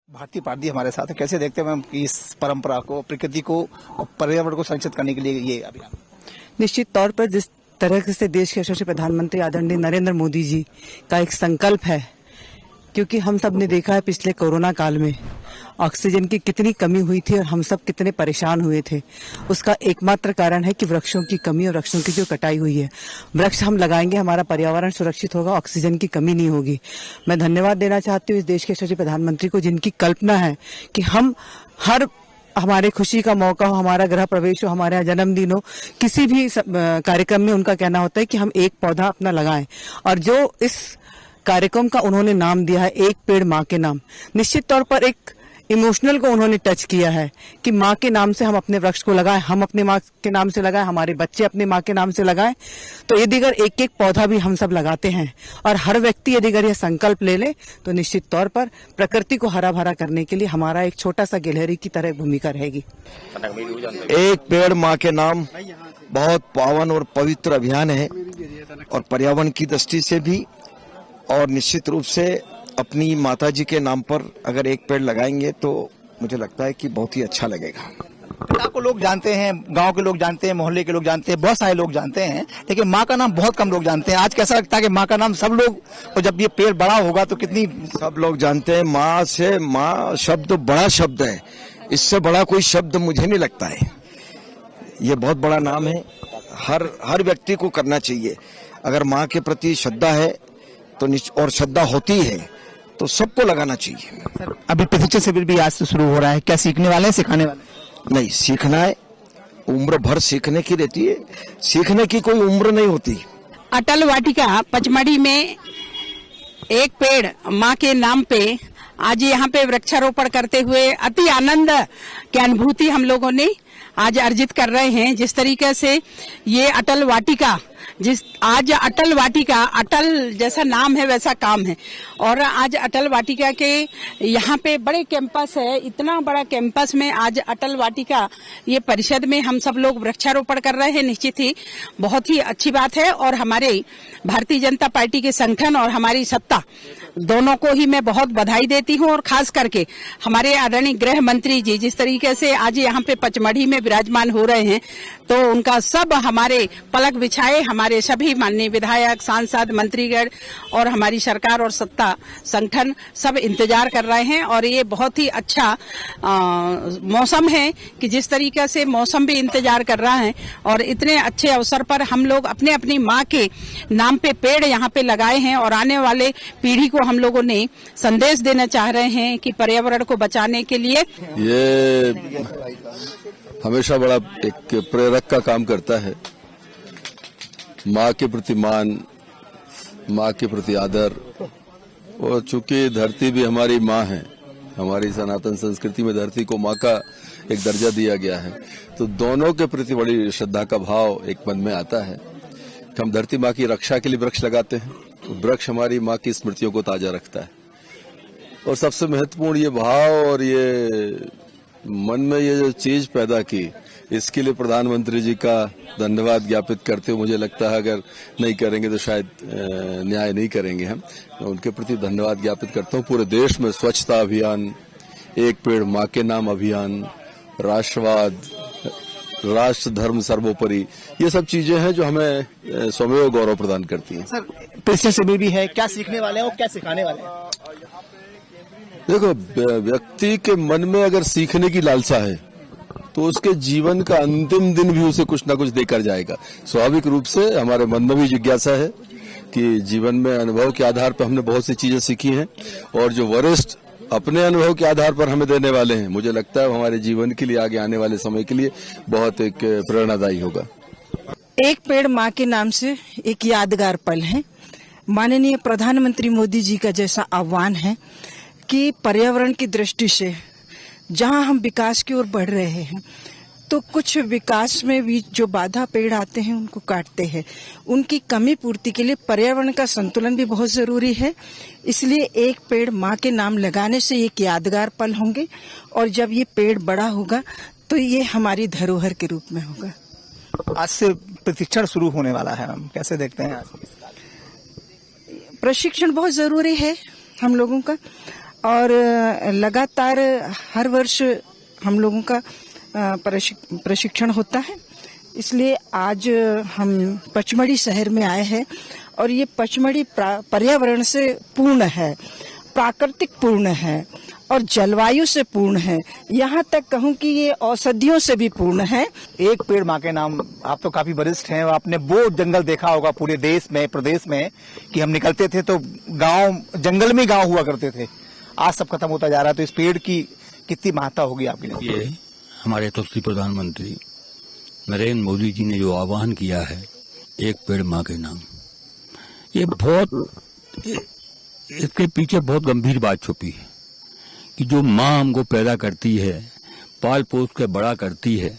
भारतीय पार्टी हमारे साथ है, कैसे देखते हैं मैम कि इस परंपरा को, प्रकृति को और पर्यावरण को संरक्षित करने के लिए ये अभियान? निश्चित तौर पर जिस तरह से देश के यशस्वी प्रधानमंत्री आदरणीय नरेंद्र मोदी जी का एक संकल्प है, क्योंकि हम सब ने देखा है पिछले कोरोना काल में ऑक्सीजन की कितनी कमी हुई थी और हम सब कितने परेशान हुए थे। उसका एकमात्र कारण है कि वृक्षों की कमी और वृक्षों की जो कटाई हुई है। वृक्ष हम लगाएंगे, हमारा पर्यावरण सुरक्षित होगा, ऑक्सीजन की कमी नहीं होगी। मैं धन्यवाद देना चाहती हूँ इस देश के यशस्वी प्रधानमंत्री को, जिनकी कल्पना है कि हम हमारे खुशी का मौका हो, हमारा गृह प्रवेश हो, हमारे यहाँ जन्मदिन हो, किसी भी कार्यक्रम में उनका कहना होता है कि हम एक पौधा अपना लगाएं। और जो इस कार्यक्रम का उन्होंने नाम दिया है एक पेड़ माँ के नाम, निश्चित तौर पर एक इमोशनल को उन्होंने टच किया है कि माँ के नाम से हम अपने वृक्ष को लगाएं, हम अपने माँ के नाम से लगाएं, हमारे बच्चे अपने माँ के नाम से लगाएं। तो यदि अगर एक एक पौधा भी हम सब लगाते हैं और हर व्यक्ति यदि अगर यह संकल्प ले ले तो निश्चित तौर पर प्रकृति को हरा भरा करने के लिए हमारा एक छोटा सा गिलहरी की तरह भूमिका रहेगी। एक पेड़ माँ के नाम बहुत पावन और पवित्र अभियान है और पर्यावरण की दृष्टि से भी, और निश्चित रूप से अपनी माताजी के नाम पर अगर एक पेड़ लगाएंगे तो मुझे लगता है कि बहुत ही अच्छा लगेगा। पिता को लोग जानते हैं, गांव के लोग जानते हैं, मोहल्ले के लोग जानते हैं, बहुत सारे लोग जानते हैं, लेकिन माँ का नाम बहुत कम लोग जानते हैं। आज कैसा लगता है कि माँ का नाम सब लोग, और जब ये पेड़ बड़ा होगा तो कितनी सब लोग जानते हैं। माँ से, माँ शब्द बड़ा शब्द है, इससे बड़ा कोई शब्द मुझे नहीं लगता है। ये बहुत बड़ा नाम है, हर व्यक्ति को करना चाहिए। अगर माँ के प्रति श्रद्धा है तो और श्रद्धा होती है तो सबको लगाना चाहिए। सर, अभी प्रशिक्षण शिविर भी आज से शुरू हो रहा है, क्या सीखने वाले हैं, सिखाने वाले? नहीं, सीखना है, उम्र भर सीखने की रहती है, सीखने की कोई उम्र नहीं होती। अटल वाटिका पचमढ़ी में एक पेड़ माँ के नाम पे आज यहाँ पे वृक्षारोपण करते हुए अति आनंद की अनुभूति हम लोगों ने आज अर्जित कर रहे हैं। जिस तरीके से ये अटल वाटिका, आज अटल वाटिका, अटल जैसा नाम है वैसा काम है, और आज अटल वाटिका के यहाँ पे बड़े कैंपस है, इतना बड़ा कैंपस में आज अटल वाटिका ये परिषद में हम सब लोग वृक्षारोपण कर रहे हैं। निश्चित ही बहुत ही अच्छी बात है, और हमारे भारतीय जनता पार्टी के संगठन और हमारी सत्ता दोनों को ही मैं बहुत बधाई देती हूँ। और खास करके हमारे आदरणीय गृह मंत्री जी जिस तरीके से आज यहाँ पे पचमढ़ी में विराजमान हो रहे हैं, तो उनका सब हमारे पलक बिछाए हमारे सभी माननीय विधायक, सांसद, मंत्रीगण और हमारी सरकार और सत्ता संगठन सब इंतजार कर रहे हैं। और ये बहुत ही अच्छा मौसम है कि जिस तरीके से मौसम भी इंतजार कर रहा है, और इतने अच्छे अवसर पर हम लोग अपने अपनी माँ के नाम पे पेड़ यहाँ पे लगाए हैं, और आने वाले पीढ़ी को हम लोगों ने संदेश देना चाह रहे हैं कि पर्यावरण को बचाने के लिए ये हमेशा बड़ा एक प्रेरक का काम करता है। माँ के प्रति मान, माँ के प्रति आदर, और चूंकि धरती भी हमारी माँ है, हमारी सनातन संस्कृति में धरती को माँ का एक दर्जा दिया गया है, तो दोनों के प्रति बड़ी श्रद्धा का भाव एक मन में आता है। हम धरती माँ की रक्षा के लिए वृक्ष लगाते हैं, तो वृक्ष हमारी माँ की स्मृतियों को ताजा रखता है। और सबसे महत्वपूर्ण ये भाव और ये मन में ये जो चीज पैदा की, इसके लिए प्रधानमंत्री जी का धन्यवाद ज्ञापित करते हुए मुझे लगता है अगर नहीं करेंगे तो शायद न्याय नहीं करेंगे हम। मैं उनके प्रति धन्यवाद ज्ञापित करता हूँ। पूरे देश में स्वच्छता अभियान, एक पेड़ माँ के नाम अभियान, राष्ट्रवाद, राष्ट्र धर्म सर्वोपरि, ये सब चीजें हैं जो हमें स्वमेव गौरव प्रदान करती हैं। सर, प्रशिक्षण शिविर भी है, क्या सीखने वाले हैं और क्या सिखाने वाले हैं? देखो, व्यक्ति के मन में अगर सीखने की लालसा है तो उसके जीवन का अंतिम दिन भी उसे कुछ ना कुछ देकर जाएगा। स्वाभाविक रूप से हमारे मन में भी जिज्ञासा है कि जीवन में अनुभव के आधार पर हमने बहुत सी चीजें सीखी हैं, और जो वरिष्ठ अपने अनुभव के आधार पर हमें देने वाले हैं, मुझे लगता है हमारे जीवन के लिए, आगे आने वाले समय के लिए बहुत एक प्रेरणादायी होगा। एक पेड़ माँ के नाम से एक यादगार पल है। माननीय प्रधानमंत्री मोदी जी का जैसा आह्वान है कि पर्यावरण की दृष्टि से जहां हम विकास की ओर बढ़ रहे हैं, तो कुछ विकास में भी जो बाधा पेड़ आते हैं उनको काटते हैं। उनकी कमी पूर्ति के लिए पर्यावरण का संतुलन भी बहुत जरूरी है। इसलिए एक पेड़ माँ के नाम लगाने से एक यादगार पल होंगे, और जब ये पेड़ बड़ा होगा तो ये हमारी धरोहर के रूप में होगा। आज से प्रशिक्षण शुरू होने वाला है, हम कैसे देखते हैं? प्रशिक्षण बहुत जरूरी है हम लोगों का, और लगातार हर वर्ष हम लोगों का प्रशिक्षण होता है। इसलिए आज हम पचमढ़ी शहर में आए हैं और ये पचमढ़ी पर्यावरण से पूर्ण है, प्राकृतिक पूर्ण है और जलवायु से पूर्ण है। यहाँ तक कहूँ कि ये औषधियों से भी पूर्ण है। एक पेड़ माँ के नाम, आप तो काफी वरिष्ठ हैं, आपने वो जंगल देखा होगा पूरे देश में, प्रदेश में, कि हम निकलते थे तो गांव, जंगल में गांव हुआ करते थे, आज सब खत्म होता जा रहा है। तो इस पेड़ की कितनी महत्ता होगी आपके लिए? ये हमारे यशस्वी प्रधानमंत्री नरेंद्र मोदी जी ने जो आह्वान किया है, एक पेड़ माँ के नाम, ये इसके पीछे बहुत गंभीर बात छुपी है कि जो माँ हमको पैदा करती है, पाल पोस के बड़ा करती है,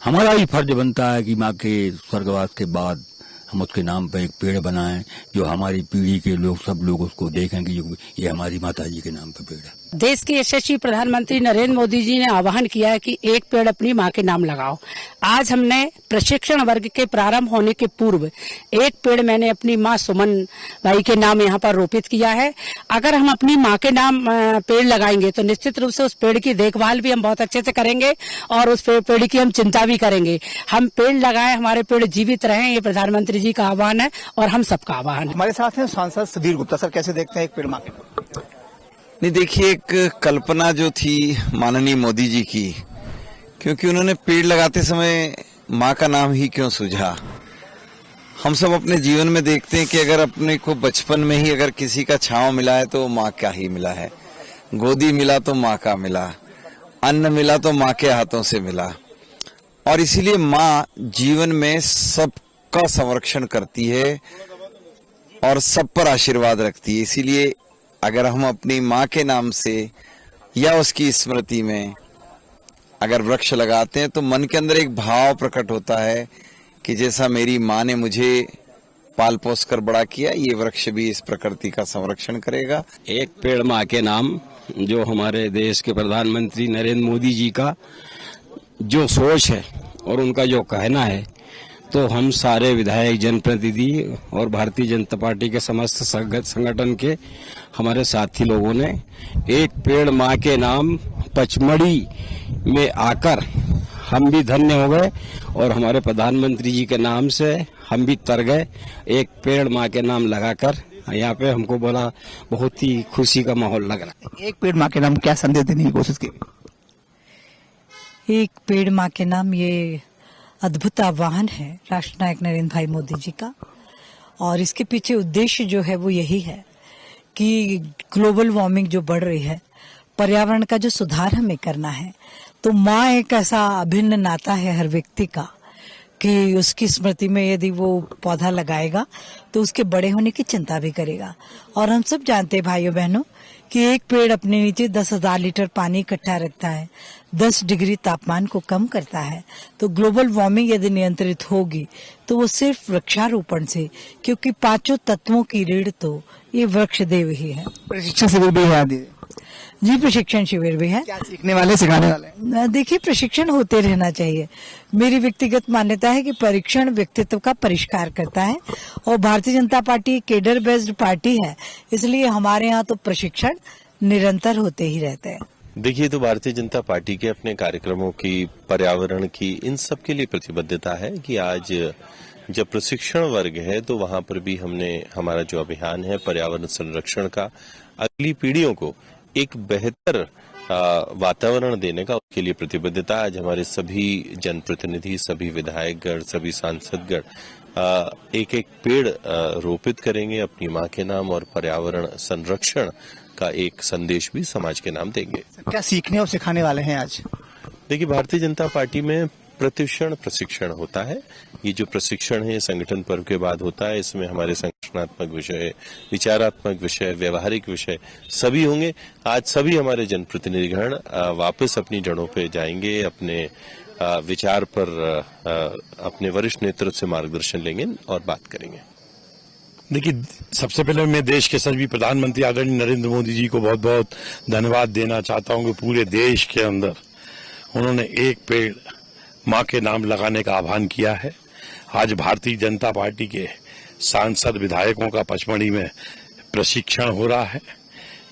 हमारा ही फर्ज बनता है कि माँ के स्वर्गवास के बाद हम उसके नाम पर एक पेड़ बनाएं, जो हमारी पीढ़ी के लोग, सब लोग उसको देखें कि ये हमारी माता जी के नाम पर पेड़ है। देश के यशस्वी प्रधानमंत्री नरेंद्र मोदी जी ने आह्वान किया है कि एक पेड़ अपनी माँ के नाम लगाओ। आज हमने प्रशिक्षण वर्ग के प्रारंभ होने के पूर्व एक पेड़ मैंने अपनी माँ सुमन भाई के नाम यहाँ पर रोपित किया है। अगर हम अपनी माँ के नाम पेड़ लगाएंगे तो निश्चित रूप से उस पेड़ की देखभाल भी हम बहुत अच्छे से करेंगे और उस पेड़ की हम चिंता भी करेंगे। हम पेड़ लगाएं, हमारे पेड़ जीवित रहें, ये प्रधानमंत्री जी का आह्वान है और हम सबका आह्वान है। हमारे साथ हैं सांसद सुधीर गुप्ता। सर, कैसे देखते हैं एक पेड़ माँ के नाम? नहीं, देखिए, एक कल्पना जो थी माननीय मोदी जी की, क्योंकि उन्होंने पेड़ लगाते समय माँ का नाम ही क्यों सूझा। हम सब अपने जीवन में देखते हैं कि अगर अपने को बचपन में ही अगर किसी का छांव मिला है तो माँ का ही मिला है, गोदी मिला तो माँ का मिला, अन्न मिला तो माँ के हाथों से मिला। और इसीलिए माँ जीवन में सबका संरक्षण करती है और सब पर आशीर्वाद रखती है। इसीलिए अगर हम अपनी माँ के नाम से या उसकी स्मृति में अगर वृक्ष लगाते हैं तो मन के अंदर एक भाव प्रकट होता है कि जैसा मेरी माँ ने मुझे पाल पोस कर बड़ा किया, ये वृक्ष भी इस प्रकृति का संरक्षण करेगा। एक पेड़ माँ के नाम, जो हमारे देश के प्रधानमंत्री नरेंद्र मोदी जी का जो सोच है और उनका जो कहना है, तो हम सारे विधायक, जनप्रतिनिधि और भारतीय जनता पार्टी के समस्त संगठन के हमारे साथी लोगों ने एक पेड़ माँ के नाम पचमढ़ी में आकर हम भी धन्य हो गए और हमारे प्रधानमंत्री जी के नाम से हम भी तर गए। एक पेड़ माँ के नाम लगाकर यहाँ पे हमको बोला, बहुत ही खुशी का माहौल लग रहा है। एक पेड़ माँ के नाम क्या संदेश देने की कोशिश की? एक पेड़ माँ के नाम, ये अद्भुत आह्वान है राष्ट्रनायक नरेंद्र भाई मोदी जी का, और इसके पीछे उद्देश्य जो है वो यही है कि ग्लोबल वार्मिंग जो बढ़ रही है, पर्यावरण का जो सुधार हमें करना है, तो माँ एक ऐसा अभिन्न नाता है हर व्यक्ति का कि उसकी स्मृति में यदि वो पौधा लगाएगा तो उसके बड़े होने की चिंता भी करेगा। और हम सब जानते हैं भाइयों बहनों कि एक पेड़ अपने नीचे 10,000 लीटर पानी इकट्ठा रखता है, 10 डिग्री तापमान को कम करता है। तो ग्लोबल वार्मिंग यदि नियंत्रित होगी तो वो सिर्फ वृक्षारोपण से, क्योंकि 5 तत्वों की रीढ़ तो ये वृक्ष देव ही है। प्रशिक्षण शिविर भी है? जी, प्रशिक्षण शिविर भी है। क्या सीखने वाले, सिखाने वाले? देखिए, प्रशिक्षण होते रहना चाहिए। मेरी व्यक्तिगत मान्यता है कि परीक्षण व्यक्तित्व का परिष्कार करता है और Bharatiya Janata party cadre based party है, इसलिए हमारे यहाँ तो प्रशिक्षण निरंतर होते ही रहते हैं। देखिए, तो भारतीय जनता पार्टी के अपने कार्यक्रमों की, पर्यावरण की, इन सब के लिए प्रतिबद्धता है कि आज जब प्रशिक्षण वर्ग है तो वहां पर भी हमने हमारा जो अभियान है पर्यावरण संरक्षण का, अगली पीढ़ियों को एक बेहतर वातावरण देने का, उसके लिए प्रतिबद्धता। आज हमारे सभी जनप्रतिनिधि, सभी विधायकगण, सभी सांसदगण एक एक पेड़ रोपित करेंगे अपनी माँ के नाम और पर्यावरण संरक्षण का एक संदेश भी समाज के नाम देंगे। क्या सीखने और सिखाने वाले हैं आज? देखिए, भारतीय जनता पार्टी में प्रतिक्षण प्रशिक्षण होता है। ये जो प्रशिक्षण है संगठन पर्व के बाद होता है। इसमें हमारे संगठनात्मक विषय, विचारात्मक विषय, व्यवहारिक विषय सभी होंगे। आज सभी हमारे जनप्रतिनिधिगण वापस अपनी जड़ों पे जाएंगे, अपने विचार पर अपने वरिष्ठ नेतृत्व से मार्गदर्शन लेंगे और बात करेंगे। देखिए, सबसे पहले मैं देश के सभी प्रधानमंत्री आदरणीय नरेंद्र मोदी जी को बहुत बहुत धन्यवाद देना चाहता हूं कि पूरे देश के अंदर उन्होंने एक पेड़ माँ के नाम लगाने का आह्वान किया है। आज भारतीय जनता पार्टी के सांसद, विधायकों का पचमढ़ी में प्रशिक्षण हो रहा है।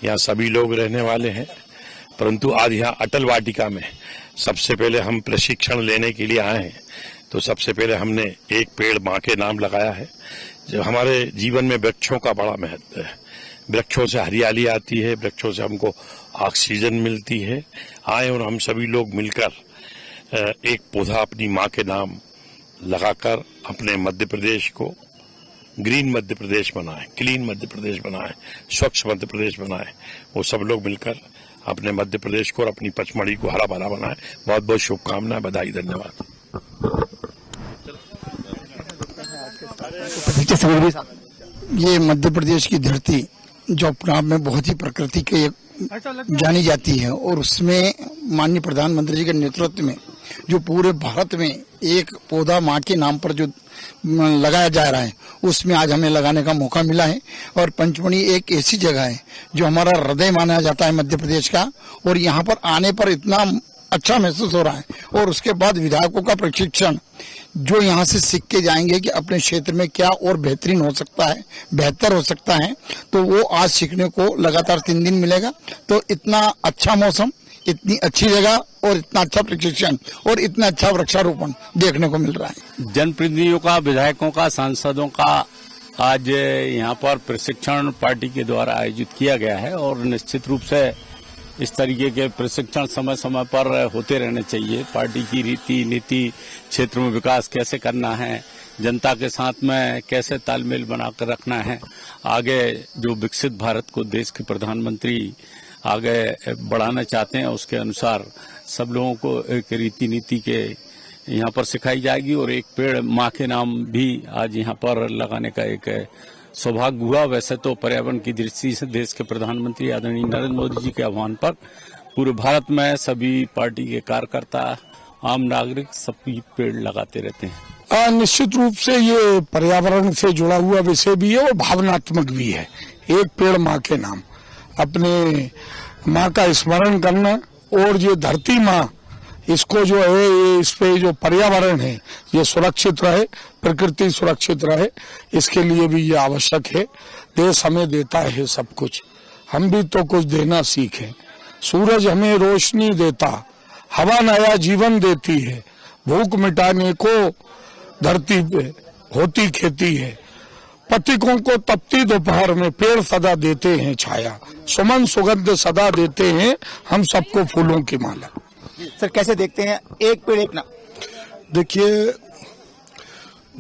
यहाँ सभी लोग रहने वाले हैं, परंतु आज यहाँ अटल वाटिका में सबसे पहले हम प्रशिक्षण लेने के लिए आए हैं। तो सबसे पहले हमने एक पेड़ माँ के नाम लगाया है। जो हमारे जीवन में वृक्षों का बड़ा महत्व है, वृक्षों से हरियाली आती है, वृक्षों से हमको ऑक्सीजन मिलती है। आए और हम सभी लोग मिलकर एक पौधा अपनी माँ के नाम लगाकर अपने मध्य प्रदेश को ग्रीन मध्य प्रदेश बनाए, क्लीन मध्य प्रदेश बनाए, स्वच्छ मध्य प्रदेश बनाए। वो सब लोग मिलकर अपने मध्य प्रदेश को और अपनी पचमढ़ी को हरा भरा बनाए। बहुत बहुत शुभकामनाएं, बधाई, धन्यवाद। ये मध्य प्रदेश की धरती जो अपने आप में बहुत ही प्रकृति के जानी जाती है, और उसमें माननीय प्रधानमंत्री जी के नेतृत्व में जो पूरे भारत में एक पौधा माँ के नाम पर जो लगाया जा रहा है, उसमें आज हमें लगाने का मौका मिला है। और पंचमढ़ी एक ऐसी जगह है जो हमारा हृदय माना जाता है मध्य प्रदेश का, और यहाँ पर आने पर इतना अच्छा महसूस हो रहा है। और उसके बाद विधायकों का प्रशिक्षण जो यहाँ से सीख के जाएंगे कि अपने क्षेत्र में क्या और बेहतरीन हो सकता है, बेहतर हो सकता है, तो वो आज सीखने को लगातार 3 दिन मिलेगा। तो इतना अच्छा मौसम, इतनी अच्छी जगह और इतना अच्छा प्रशिक्षण और इतना अच्छा वृक्षारोपण देखने को मिल रहा है। जनप्रतिनिधियों का, विधायकों का, सांसदों का आज यहाँ पर प्रशिक्षण पार्टी के द्वारा आयोजित किया गया है, और निश्चित रूप से इस तरीके के प्रशिक्षण समय समय पर होते रहने चाहिए। पार्टी की रीति नीति, क्षेत्र में विकास कैसे करना है, जनता के साथ में कैसे तालमेल बनाकर रखना है, आगे जो विकसित भारत को देश के प्रधानमंत्री आगे बढ़ाना चाहते हैं, उसके अनुसार सब लोगों को एक रीति नीति के यहाँ पर सिखाई जाएगी। और एक पेड़ माँ के नाम भी आज यहाँ पर लगाने का एक सौभाग्य हुआ। वैसे तो पर्यावरण की दृष्टि से देश के प्रधानमंत्री आदरणीय नरेंद्र मोदी जी के आह्वान पर पूरे भारत में सभी पार्टी के कार्यकर्ता, आम नागरिक सभी पेड़ लगाते रहते हैं। निश्चित रूप से ये पर्यावरण से जुड़ा हुआ विषय भी है और भावनात्मक भी है। एक पेड़ माँ के नाम, अपने माँ का स्मरण करना, और ये धरती माँ, इसको जो है ये इस पे जो पर्यावरण है ये सुरक्षित रहे, प्रकृति सुरक्षित रहे, इसके लिए भी ये आवश्यक है। देश हमें देता है सब कुछ, हम भी तो कुछ देना सीखें। सूरज हमें रोशनी देता, हवा नया जीवन देती है, भूख मिटाने को धरती पे होती खेती है। पथिकों को तपती दोपहर में पेड़ सदा देते हैं छाया, सुमन सुगंध सदा देते हैं हम सबको फूलों की माला। सर कैसे देखते हैं एक पेड़ एक नाम? देखिए,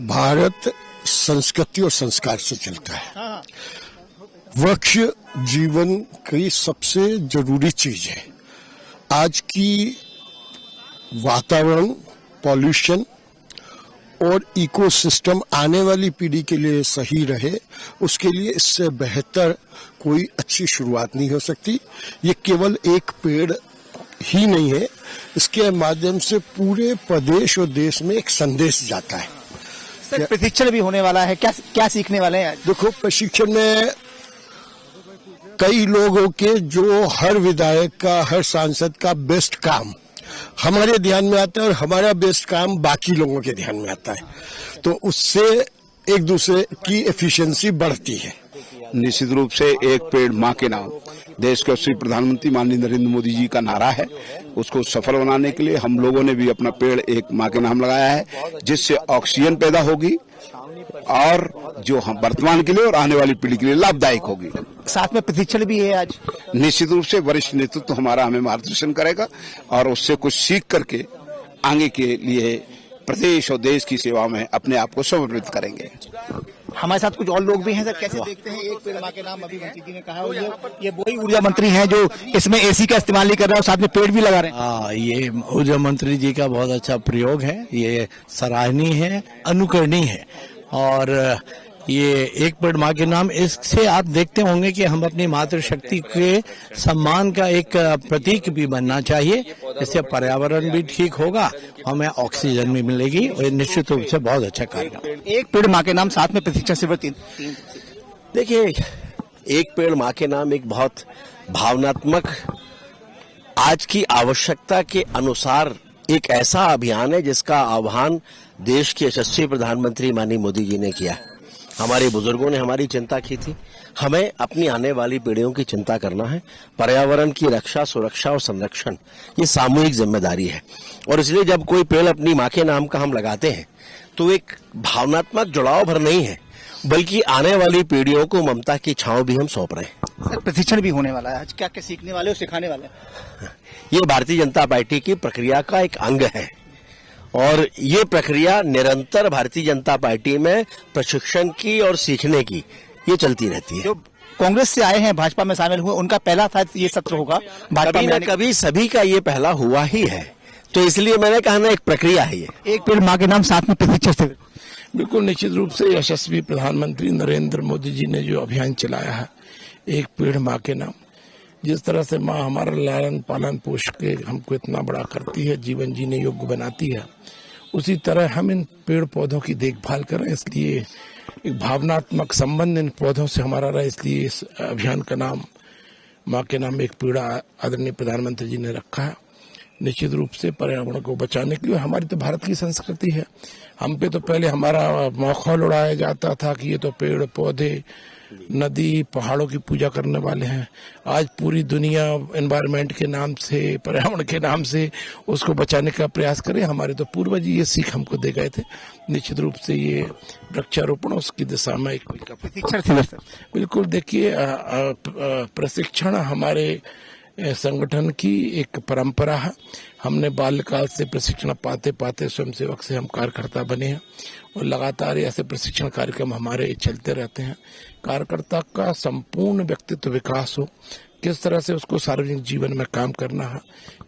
भारत संस्कृति और संस्कार से चलता है। वृक्ष जीवन की सबसे जरूरी चीज है। आज की वातावरण, पॉल्यूशन और इकोसिस्टम आने वाली पीढ़ी के लिए सही रहे, उसके लिए इससे बेहतर कोई अच्छी शुरुआत नहीं हो सकती। ये केवल एक पेड़ ही नहीं है, इसके माध्यम से पूरे प्रदेश और देश में एक संदेश जाता है। सर प्रशिक्षण भी होने वाला है, क्या सीखने वाले हैं? देखो, प्रशिक्षण में कई लोगों के जो हर विधायक का, हर सांसद का बेस्ट काम हमारे ध्यान में आता है, और हमारा बेस्ट काम बाकी लोगों के ध्यान में आता है, तो उससे एक दूसरे की एफिशिएंसी बढ़ती है। निश्चित रूप से एक पेड़ माँ के नाम देश के श्री प्रधानमंत्री माननीय नरेंद्र मोदी जी का नारा है। उसको सफल बनाने के लिए हम लोगों ने भी अपना पेड़ एक माँ के नाम लगाया है, जिससे ऑक्सीजन पैदा होगी और जो हम वर्तमान के लिए और आने वाली पीढ़ी के लिए लाभदायक होगी। साथ में प्रशिक्षण भी है आज। निश्चित रूप से वरिष्ठ नेतृत्व हमारा हमें मार्गदर्शन करेगा, और उससे कुछ सीख करके आगे के लिए प्रदेश और देश की सेवा में अपने आप को समर्पित करेंगे। हमारे साथ कुछ और लोग भी हैं। सर कैसे देखते हैं एक पेड़ माँ के नाम? अभी मंत्री जी ने कहा, और ये वही ऊर्जा मंत्री हैं जो इसमें एसी का इस्तेमाल नहीं कर रहे हैं और साथ में पेड़ भी लगा रहे हैं। हाँ, ये ऊर्जा मंत्री जी का बहुत अच्छा प्रयोग है, ये सराहनीय है, अनुकरणीय है। और ये एक पेड़ माँ के नाम, इससे आप देखते होंगे कि हम अपनी मातृशक्ति के सम्मान का एक प्रतीक भी बनना चाहिए। इससे पर्यावरण भी ठीक होगा, हमें ऑक्सीजन भी मिलेगी, और निश्चित रूप से बहुत अच्छा कार्य। एक पेड़ माँ के नाम, साथ में प्रशिक्षण शिविर 3। देखिए, एक पेड़ माँ के नाम एक बहुत भावनात्मक, आज की आवश्यकता के अनुसार एक ऐसा अभियान है जिसका आह्वान देश के यशस्वी प्रधानमंत्री माननीय मोदी जी ने किया। हमारे बुजुर्गों ने हमारी चिंता की थी, हमें अपनी आने वाली पीढ़ियों की चिंता करना है। पर्यावरण की रक्षा, सुरक्षा और संरक्षण ये सामूहिक जिम्मेदारी है, और इसलिए जब कोई पेड़ अपनी माँ के नाम का हम लगाते हैं तो एक भावनात्मक जुड़ाव भर नहीं है, बल्कि आने वाली पीढ़ियों को ममता की छांव भी हम सौंप रहे हैं। सर, प्रशिक्षण भी होने वाला है आज, क्या क्या सीखने वाले हो, सिखाने वाले हैं? ये भारतीय जनता पार्टी की प्रक्रिया का एक अंग है, और ये प्रक्रिया निरंतर भारतीय जनता पार्टी में प्रशिक्षण की और सीखने की ये चलती रहती है। जो कांग्रेस से आए हैं, भाजपा में शामिल हुए, उनका पहला था ये सत्र होगा भाजपा कभी में न कभी सभी का ये पहला हुआ ही है, तो इसलिए मैंने कहा ना, एक प्रक्रिया है ये। एक पेड़ माँ के नाम, साथ में प्रशिक्षण शिविर। बिल्कुल निश्चित रूप से यशस्वी प्रधानमंत्री नरेंद्र मोदी जी ने जो अभियान चलाया है, एक पेड़ माँ के नाम, जिस तरह से माँ हमारा लालन पालन पोष के हमको इतना बड़ा करती है, जीवन जीने योग्य बनाती है, उसी तरह हम इन पेड़ पौधों की देखभाल करें। इसलिए एक भावनात्मक संबंध इन पौधों से हमारा रहा, इसलिए इस अभियान का नाम माँ के नाम एक पेड़ आदरणीय प्रधानमंत्री जी ने रखा है। निश्चित रूप से पर्यावरण को बचाने के लिए, हमारी तो भारत की संस्कृति है, हम पे तो पहले हमारा मौखौल उड़ाया जाता था कि ये तो पेड़ पौधे नदी पहाड़ों की पूजा करने वाले हैं। आज पूरी दुनिया एनवायरनमेंट के नाम से, पर्यावरण के नाम से उसको बचाने का प्रयास करे। हमारे तो पूर्वज ये सीख हमको दे गए थे। निश्चित रूप से ये वृक्षारोपण उसकी दिशा में एक प्रशिक्षण। बिल्कुल, देखिए प्रशिक्षण हमारे संगठन की एक परंपरा है। हमने बाल्यकाल से प्रशिक्षण पाते पाते स्वयंसेवक से हम कार्यकर्ता बने हैं, और लगातार ऐसे प्रशिक्षण कार्यक्रम हमारे चलते रहते हैं। कार्यकर्ता का संपूर्ण व्यक्तित्व विकास हो, किस तरह से उसको सार्वजनिक जीवन में काम करना है,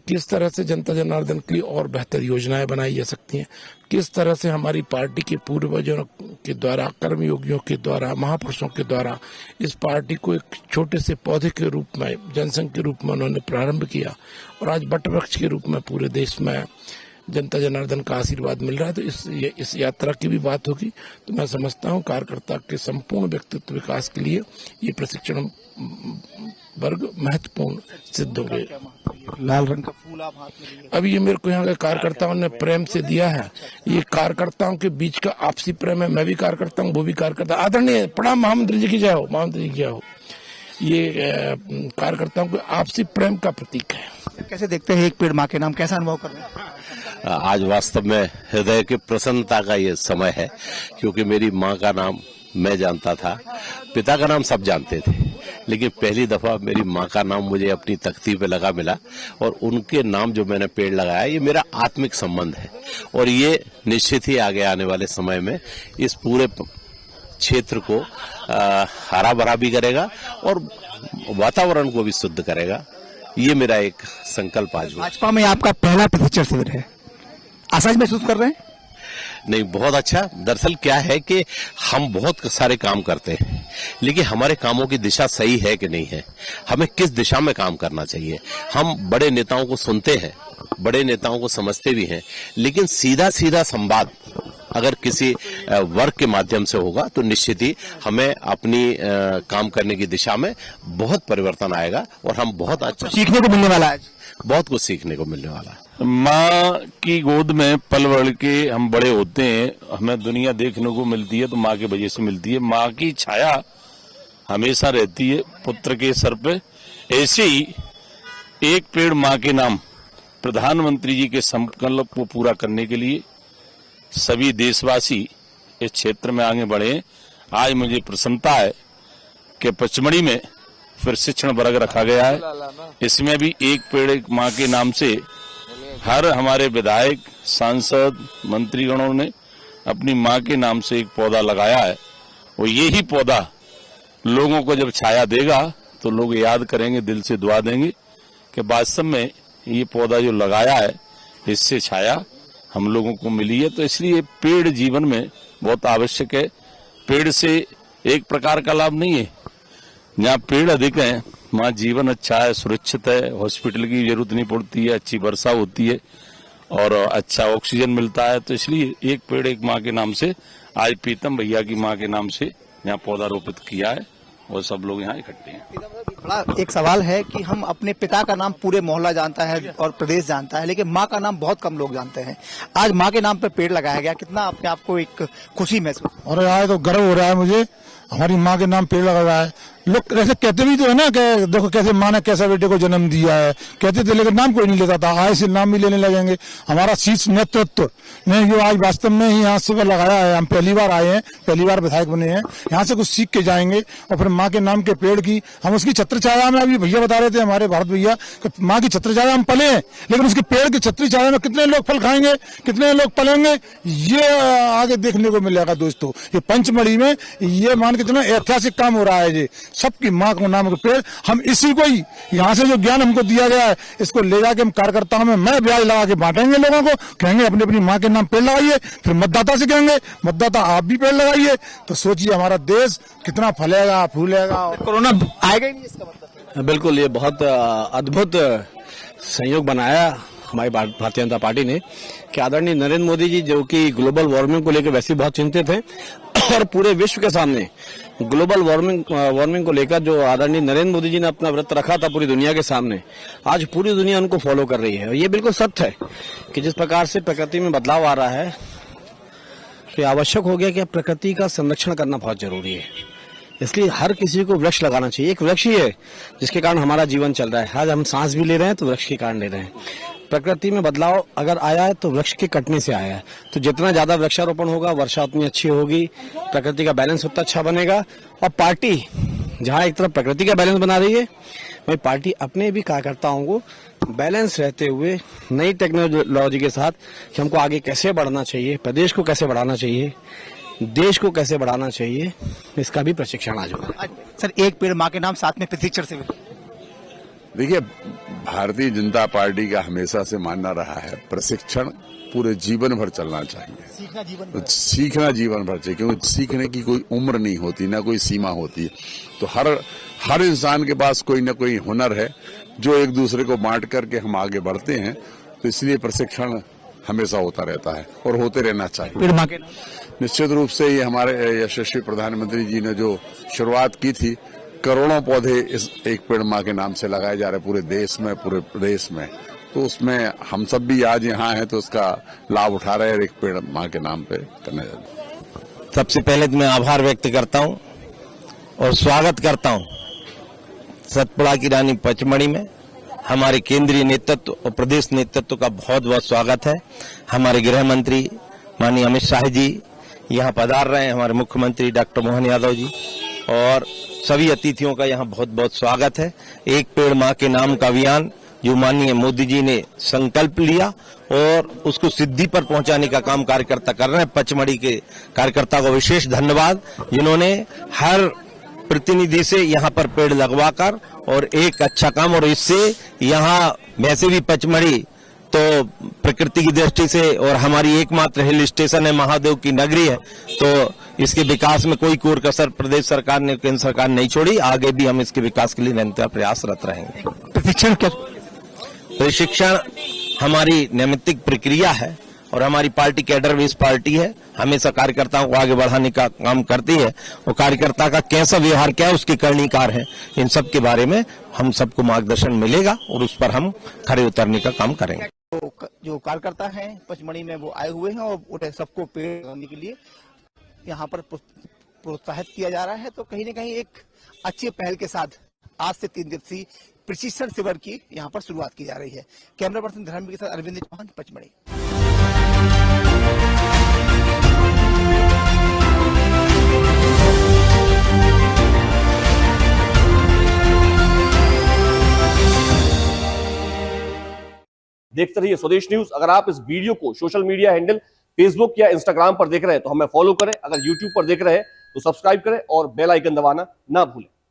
किस तरह से जनता जनार्दन के लिए और बेहतर योजनाएं बनाई जा सकती हैं, किस तरह से हमारी पार्टी के पूर्वजों के द्वारा, कर्मयोगियों के द्वारा, महापुरुषों के द्वारा इस पार्टी को एक छोटे से पौधे के रूप में, जनसंघ के रूप में उन्होंने प्रारंभ किया, और आज वट वृक्ष के रूप में पूरे देश में जनता जनार्दन का आशीर्वाद मिल रहा है। तो इस यात्रा की भी बात होगी, तो मैं समझता हूँ कार्यकर्ता के संपूर्ण व्यक्तित्व विकास के लिए ये प्रशिक्षण वर्ग महत्वपूर्ण सिद्ध हो गए। लाल रंग का फूल आप हाथ में लिए। अब ये मेरे को यहाँ के कार्यकर्ताओं ने प्रेम से दिया है, ये कार्यकर्ताओं के बीच का आपसी प्रेम है। मैं भी कार्यकर्ता हूँ, वो भी कार्यकर्ता। आदरणीय प्रणाम महामंत्री जी की जय हो, महामंत्री जी की जय हो। ये कार्यकर्ताओं के आपसी प्रेम का प्रतीक है। कैसे देखते हैं एक पेड़ माँ के नाम, कैसा अनुभव कर रहे हैं? आज वास्तव में हृदय की प्रसन्नता का ये समय है, क्योंकि मेरी माँ का नाम मैं जानता था, पिता का नाम सब जानते थे, लेकिन पहली दफा मेरी माँ का नाम मुझे अपनी तख्ती पे लगा मिला, और उनके नाम जो मैंने पेड़ लगाया, ये मेरा आत्मिक संबंध है, और ये निश्चित ही आगे आने वाले समय में इस पूरे क्षेत्र को हरा भरा भी करेगा और वातावरण को भी शुद्ध करेगा। ये मेरा एक संकल्प आज। भाजपा में आपका पहला प्रशिक्षण शिविर है, आसाज महसूस कर रहे हैं? नहीं, बहुत अच्छा। दरअसल क्या है कि हम बहुत सारे काम करते हैं, लेकिन हमारे कामों की दिशा सही है कि नहीं है, हमें किस दिशा में काम करना चाहिए। हम बड़े नेताओं को सुनते हैं, बड़े नेताओं को समझते भी हैं, लेकिन सीधा सीधा संवाद अगर किसी वर्ग के माध्यम से होगा तो निश्चित ही हमें अपनी काम करने की दिशा में बहुत परिवर्तन आएगा, और हम बहुत अच्छा सीखने को मिलने वाला है। बहुत कुछ सीखने को मिलने वाला है। माँ की गोद में पल बढ़ के हम बड़े होते हैं, हमें दुनिया देखने को मिलती है तो माँ के वजह से मिलती है। माँ की छाया हमेशा रहती है पुत्र के सर पे। ऐसे ही एक पेड़ माँ के नाम प्रधानमंत्री जी के संकल्प को पूरा करने के लिए सभी देशवासी इस क्षेत्र में आगे बढ़े। आज मुझे प्रसन्नता है कि पचमढ़ी में फिर शिक्षण वर्ग रखा गया है, इसमें भी एक पेड़ एक माँ के नाम से हर हमारे विधायक, सांसद, मंत्रीगणों ने अपनी माँ के नाम से एक पौधा लगाया है, और यही पौधा लोगों को जब छाया देगा तो लोग याद करेंगे, दिल से दुआ देंगे कि वास्तव में ये पौधा जो लगाया है इससे छाया हम लोगों को मिली है। तो इसलिए पेड़ जीवन में बहुत आवश्यक है। पेड़ से एक प्रकार का लाभ नहीं है, जहाँ पेड़ अधिक हैं वहाँ जीवन अच्छा है, सुरक्षित है, हॉस्पिटल की जरूरत नहीं पड़ती है, अच्छी वर्षा होती है और अच्छा ऑक्सीजन मिलता है। तो इसलिए एक पेड़ एक माँ के नाम से आज प्रीतम भैया की माँ के नाम से यहाँ पौधा रोपित किया है, और सब लोग यहाँ इकट्ठे हैं। बड़ा एक सवाल है कि हम अपने पिता का नाम पूरे मोहल्ला जानता है और प्रदेश जानता है, लेकिन माँ का नाम बहुत कम लोग जानते हैं। आज माँ के नाम पे पेड़ लगाया गया, कितना अपने आप को एक खुशी महसूस? और आज तो गर्व हो रहा है मुझे, हमारी माँ के नाम पेड़ लगा रहा है। लोग कैसे कहते भी तो है ना कि देखो कैसे माँ ने कैसा बेटे को जन्म दिया है, कहते थे, लेकिन नाम कोई नहीं लेता था। आए से नाम भी लेने लगेंगे। हमारा शीर्ष नेतृत्व ने जो आज वास्तव में ही यहाँ शिविर लगाया है, हम पहली बार आए हैं, पहली बार विधायक बने हैं, यहाँ से कुछ सीख के जाएंगे और फिर माँ के नाम के पेड़ की हम उसकी छत्र छाया में, अभी भैया बता रहे थे हमारे भारत भैया, माँ की छत्र छाया हम पले हैं, लेकिन उसके पेड़ की छत्री छाया में कितने लोग फल खाएंगे, कितने लोग पलेंगे, ये आगे देखने को मिलेगा दोस्तों। ये पंचमढ़ी में ये मान के चलो ऐतिहासिक काम हो रहा है। ये सबकी माँ को नाम के पेड़, हम इसी को ही यहाँ से जो ज्ञान हमको दिया गया है इसको ले जाके हम कार्यकर्ताओं में मैं ब्याज लगा के बांटेंगे, लोगों को कहेंगे अपनी अपनी माँ के नाम पेड़ लगाइए, फिर मतदाता से कहेंगे मतदाता आप भी पेड़ लगाइए। तो सोचिए हमारा देश कितना फलेगा फूलेगा। कोरोना आएगा ही नहीं इसका मतलब। बिल्कुल, ये बहुत अद्भुत संयोग बनाया हमारी भारतीय जनता पार्टी ने कि आदरणीय नरेंद्र मोदी जी, जो कि ग्लोबल वार्मिंग को लेकर वैसे बहुत चिंतित हैं और पूरे विश्व के सामने ग्लोबल वार्मिंग को लेकर जो आदरणीय नरेंद्र मोदी जी ने अपना व्रत रखा था पूरी दुनिया के सामने, आज पूरी दुनिया उनको फॉलो कर रही है। और ये बिल्कुल सत्य है कि जिस प्रकार से प्रकृति में बदलाव आ रहा है, तो आवश्यक हो गया कि प्रकृति का संरक्षण करना बहुत जरूरी है। इसलिए हर किसी को वृक्ष लगाना चाहिए। एक वृक्ष ही है जिसके कारण हमारा जीवन चल रहा है। आज हम सांस भी ले रहे हैं तो वृक्ष के कारण ले रहे हैं। प्रकृति में बदलाव अगर आया है तो वृक्ष के कटने से आया है। तो जितना ज्यादा वृक्षारोपण होगा, वर्षा उतनी अच्छी होगी, प्रकृति का बैलेंस उतना अच्छा बनेगा। और पार्टी जहां एक तरफ प्रकृति का बैलेंस बना रही है, वही पार्टी अपने भी कार्यकर्ताओं को बैलेंस रहते हुए नई टेक्नोलॉजी के साथ कि हमको आगे कैसे बढ़ना चाहिए, प्रदेश को कैसे बढ़ाना चाहिए, देश को कैसे बढ़ाना चाहिए, इसका भी प्रशिक्षण आज होगा। सर, एक पेड़ माँ के नाम, साथ में प्रशिक्षण से देखिए, भारतीय जनता पार्टी का हमेशा से मानना रहा है प्रशिक्षण पूरे जीवन भर चलना चाहिए, सीखना जीवन भर चाहिए, क्योंकि सीखने की कोई उम्र नहीं होती, ना कोई सीमा होती। तो हर इंसान के पास कोई ना कोई हुनर है जो एक दूसरे को बांट करके हम आगे बढ़ते हैं। तो इसलिए प्रशिक्षण हमेशा होता रहता है और होते रहना चाहिए। निश्चित रूप से ये हमारे यशस्वी प्रधानमंत्री जी ने जो शुरुआत की थी, करोड़ों पौधे इस एक पेड़ माँ के नाम से लगाए जा रहे पूरे देश में, पूरे प्रदेश में, तो उसमें हम सब भी आज यहाँ हैं तो उसका लाभ उठा रहे हैं, एक पेड़ माँ के नाम पे करने जा रहे। सबसे पहले तो मैं आभार व्यक्त करता हूँ और स्वागत करता हूँ सतपुड़ा की रानी पचमढ़ी में। हमारे केंद्रीय नेतृत्व और प्रदेश नेतृत्व का बहुत बहुत स्वागत है। हमारे गृह मंत्री माननीय अमित शाह जी यहाँ पधार रहे हैं, हमारे मुख्यमंत्री डॉक्टर मोहन यादव जी, और सभी अतिथियों का यहाँ बहुत बहुत स्वागत है। एक पेड़ माँ के नाम का अभियान जो माननीय मोदी जी ने संकल्प लिया और उसको सिद्धि पर पहुंचाने का काम कार्यकर्ता कर रहे हैं। पचमढ़ी के कार्यकर्ता को विशेष धन्यवाद, जिन्होंने हर प्रतिनिधि से यहाँ पर पेड़ लगवाकर और एक अच्छा काम, और इससे यहाँ वैसे भी पचमढ़ी तो प्रकृति की दृष्टि से और हमारी एकमात्र हिल स्टेशन है, महादेव की नगरी है, तो इसके विकास में कोई कोर कसर प्रदेश सरकार ने, केंद्र सरकार नहीं छोड़ी। आगे भी हम इसके विकास के लिए निरंतर प्रयासरत रहेंगे। प्रशिक्षण हमारी नैमित्तिक प्रक्रिया है और हमारी पार्टी कैडर बेस्ड पार्टी है, हमेशा कार्यकर्ताओं को आगे बढ़ाने का काम करती है और कार्यकर्ता का कैसा व्यवहार क्या है, उसके करणीकार है, इन सब के बारे में हम सबको मार्गदर्शन मिलेगा और उस पर हम खड़े उतरने का काम करेंगे। जो कार्यकर्ता हैं पचमढ़ी में वो आए हुए हैं और उन्हें सबको पेड़ लगाने के लिए यहाँ पर प्रोत्साहित किया जा रहा है। तो कहीं न कहीं एक अच्छी पहल के साथ आज से 3 दिवसीय प्रशिक्षण शिविर की यहाँ पर शुरुआत की जा रही है। कैमरा पर्सन धर्मवीर के साथ अरविंद चौहान, पचमढ़ी। देखते रहिए स्वदेश न्यूज। अगर आप इस वीडियो को सोशल मीडिया हैंडल फेसबुक या इंस्टाग्राम पर देख रहे हैं तो हमें फॉलो करें, अगर यूट्यूब पर देख रहे हैं तो सब्सक्राइब करें और बेल आइकन दबाना ना भूलें।